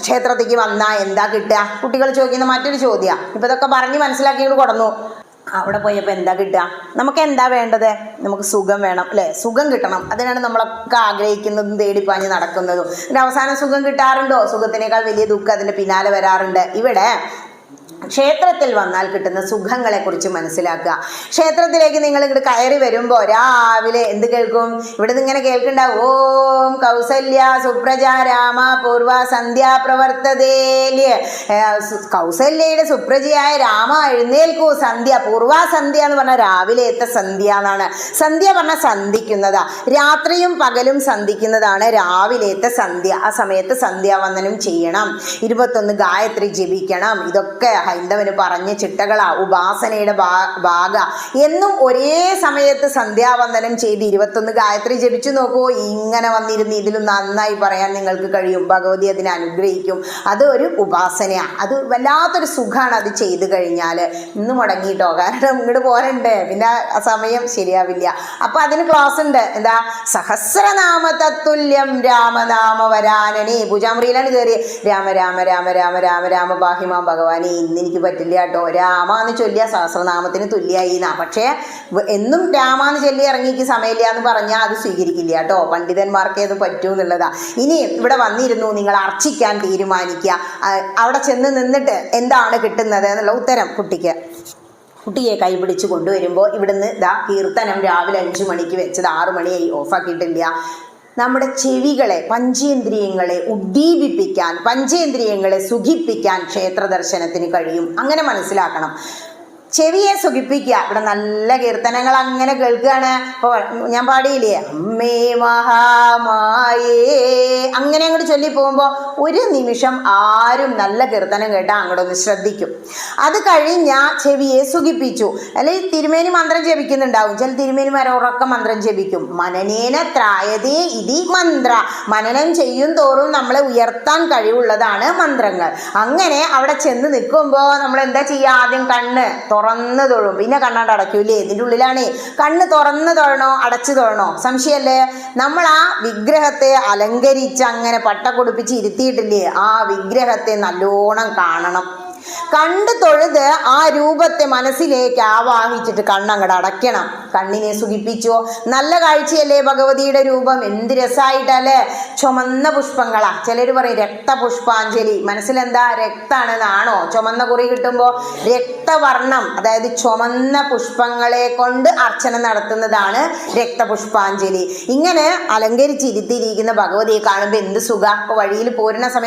ക്ഷേത്രത്തിലേക്ക് വന്നാൽ എന്താ കിട്ടുക? കുട്ടികൾ ചോദിക്കുന്ന മറ്റൊരു ചോദ്യമാണ്. ഇപ്പം ഇതൊക്കെ പറഞ്ഞ് മനസ്സിലാക്കിയിട്ട് കൊടുന്നു. അവിടെ പോയപ്പോൾ എന്താ കിട്ടുക? നമുക്ക് എന്താ വേണ്ടത്? നമുക്ക് സുഖം വേണം അല്ലേ? സുഖം കിട്ടണം. അതിനാണ് നമ്മളൊക്കെ ആഗ്രഹിക്കുന്നതും തേടിപ്പാഞ്ഞ് നടക്കുന്നതും. പിന്നെ അവസാനം സുഖം കിട്ടാറുണ്ടോ? സുഖത്തിനേക്കാൾ വലിയ ദുഃഖം അതിൻ്റെ പിന്നാലെ വരാറുണ്ട്. ഇവിടെ ക്ഷേത്രത്തിൽ വന്നാൽ കിട്ടുന്ന സുഖങ്ങളെ കുറിച്ച് മനസ്സിലാക്കുക. ക്ഷേത്രത്തിലേക്ക് നിങ്ങൾ ഇങ്ങോട്ട് കയറി വരുമ്പോൾ രാവിലെ എന്ത് കേൾക്കും? ഇവിടെ നിന്ന് ഇങ്ങനെ കേൾക്കുന്നുണ്ടാവും, ഓം കൗസല്യ സുപ്രജ രാമ പൂർവ സന്ധ്യ പ്രവർത്തതേല്യ. കൗസല്യയുടെ സുപ്രജയായ രാമ എഴുന്നേൽക്കൂ, സന്ധ്യ പൂർവ സന്ധ്യ എന്ന് പറഞ്ഞാൽ രാവിലത്തെ സന്ധ്യ എന്നാണ്. സന്ധ്യ പറഞ്ഞാൽ സന്ധിക്കുന്നതാ. രാത്രിയും പകലും സന്ധിക്കുന്നതാണ് രാവിലത്തെ സന്ധ്യ. ആ സമയത്ത് സന്ധ്യാവന്ദനം ചെയ്യണം. 21 ഗായത്രി ജപിക്കണം. ഇതൊക്കെ ഹൈന്ദവന് പറഞ്ഞ ചിട്ടകളാ, ഉപാസനയുടെ ഭാഗ. എന്നും ഒരേ സമയത്ത് സന്ധ്യാവന്ദനം ചെയ്ത് 21 ഗായത്രി ജപിച്ചു നോക്കൂ. ഇങ്ങനെ വന്നിരുന്ന് ഇതിലും നന്നായി പറയാൻ നിങ്ങൾക്ക് കഴിയും. ഭഗവതി അതിനെ അനുഗ്രഹിക്കും. അത് ഒരു ഉപാസനയാണ്. അത് വല്ലാത്തൊരു സുഖമാണ് അത് ചെയ്തു കഴിഞ്ഞാൽ. ഇന്ന് മുടങ്ങിയിട്ടോ, കാരണം ഇങ്ങോട്ട് പോരണ്ടേ, പിന്നെ ആ സമയം ശരിയാവില്ല. അപ്പം അതിന് ക്ലാസ് ഉണ്ട്. എന്താ? സഹസ്രനാമ തത്തുല്യം രാമനാമ വരാനനെ. പൂജാമുറിയിലാണ് കയറി രാമ രാമ രാമ രാമ രാമ രാമ ബാഹിമാം ഭഗവാനെ. ഇന്ന് എനിക്ക് പറ്റില്ല കേട്ടോ, രാമ എന്ന് ചൊല്ലിയ സഹസ്രനാമത്തിന് തുല്യായി എന്നാ. പക്ഷേ എന്നും രാമ എന്ന് ചൊല്ലി ഇറങ്ങിക്ക് സമയമില്ല എന്ന് പറഞ്ഞാൽ അത് സ്വീകരിക്കില്ല കേട്ടോ. പണ്ഡിതന്മാർക്കേ അത് പറ്റൂ എന്നുള്ളതാ. ഇനി ഇവിടെ വന്നിരുന്നു നിങ്ങൾ അർച്ചിക്കാൻ തീരുമാനിക്കുക. അവിടെ ചെന്ന് നിന്നിട്ട് എന്താണ് കിട്ടുന്നത് എന്നുള്ള ഉത്തരം കുട്ടിയെ കൈപിടിച്ച് കൊണ്ടുവരുമ്പോൾ ഇവിടുന്ന് കീർത്തനം രാവിലെ 5 മണിക്ക് വെച്ചത് 6 മണിയായി, ഓഫാക്കിയിട്ടില്ല. നമ്മുടെ ചെവികളെ, പഞ്ചേന്ദ്രിയങ്ങളെ ഉദ്ദീപിപ്പിക്കാൻ, പഞ്ചേന്ദ്രിയങ്ങളെ സുഖിപ്പിക്കാൻ ക്ഷേത്ര ദർശനത്തിന് കഴിയും. അങ്ങനെ മനസ്സിലാക്കണം. ചെവിയെ സുഖിപ്പിക്കുക. ഇവിടെ നല്ല കീർത്തനങ്ങൾ അങ്ങനെ കേൾക്കുകയാണ്. ഇപ്പോൾ ഞാൻ പാടിയില്ലേ, അമ്മേ മഹാമായേ, അങ്ങനെ അങ്ങോട്ട് ചൊല്ലി പോകുമ്പോൾ ഒരു നിമിഷം ആരും നല്ല കീർത്തനം കേട്ടാൽ അങ്ങോട്ടൊന്ന് ശ്രദ്ധിക്കും. അത് കഴിഞ്ഞാൽ ചെവിയെ സുഖിപ്പിച്ചു. അല്ലെങ്കിൽ തിരുമേനി മന്ത്രം ജപിക്കുന്നുണ്ടാവും. ചില തിരുമേനിമാർ ഉറക്കം മന്ത്രം ജപിക്കും. മനനേന ത്രായതേ ഇതി മന്ത്ര. മനനം ചെയ്യും തോറും നമ്മളെ ഉയർത്താൻ കഴിവുള്ളതാണ് മന്ത്രങ്ങൾ. അങ്ങനെ അവിടെ ചെന്ന് നിൽക്കുമ്പോൾ നമ്മൾ എന്താ ചെയ്യുക? ആദ്യം കണ്ണ് തുറന്ന് തൊഴും. പിന്നെ കണ്ണാണ്ട് അടയ്ക്കൂലേ? ഇതിൻ്റെ ഉള്ളിലാണ്. കണ്ണ് തുറന്ന് തൊഴണോ അടച്ചു തൊഴണോ? സംശയമല്ലേ? നമ്മൾ ആ വിഗ്രഹത്തെ അലങ്കരിച്ച് അങ്ങനെ പട്ട കൊടുപ്പിച്ച് ഇരുത്തിയിട്ടില്ലേ? ആ വിഗ്രഹത്തെ നല്ലോണം കാണണം. കണ്ട് തൊഴുത് ആ രൂപത്തെ മനസ്സിലേക്ക് ആവാഹിച്ചിട്ട് കണ്ണങ്ങട് അടയ്ക്കണം. കണ്ണിനെ സുഖിപ്പിച്ചോ. നല്ല കാഴ്ചയല്ലേ ഭഗവതിയുടെ രൂപം? എന്ത് രസമായിട്ടല്ലേ? ചുമന്ന പുഷ്പങ്ങളാ. ചിലർ പറയും രക്തപുഷ്പാഞ്ജലി. മനസ്സിലെന്താ? രക്താണെന്നാണോ? ചുമന്ന കുറി കിട്ടുമ്പോൾ രക്തവർണം, അതായത് ചുമന്ന പുഷ്പങ്ങളെ കൊണ്ട് അർച്ചന നടത്തുന്നതാണ് രക്തപുഷ്പാഞ്ജലി. ഇങ്ങനെ അലങ്കരിച്ചിരുത്തിയിരിക്കുന്ന ഭഗവതിയെ കാണുമ്പോൾ എന്ത് സുഖ. ഇപ്പോൾ വഴിയിൽ പോരുന്ന സമയത്ത്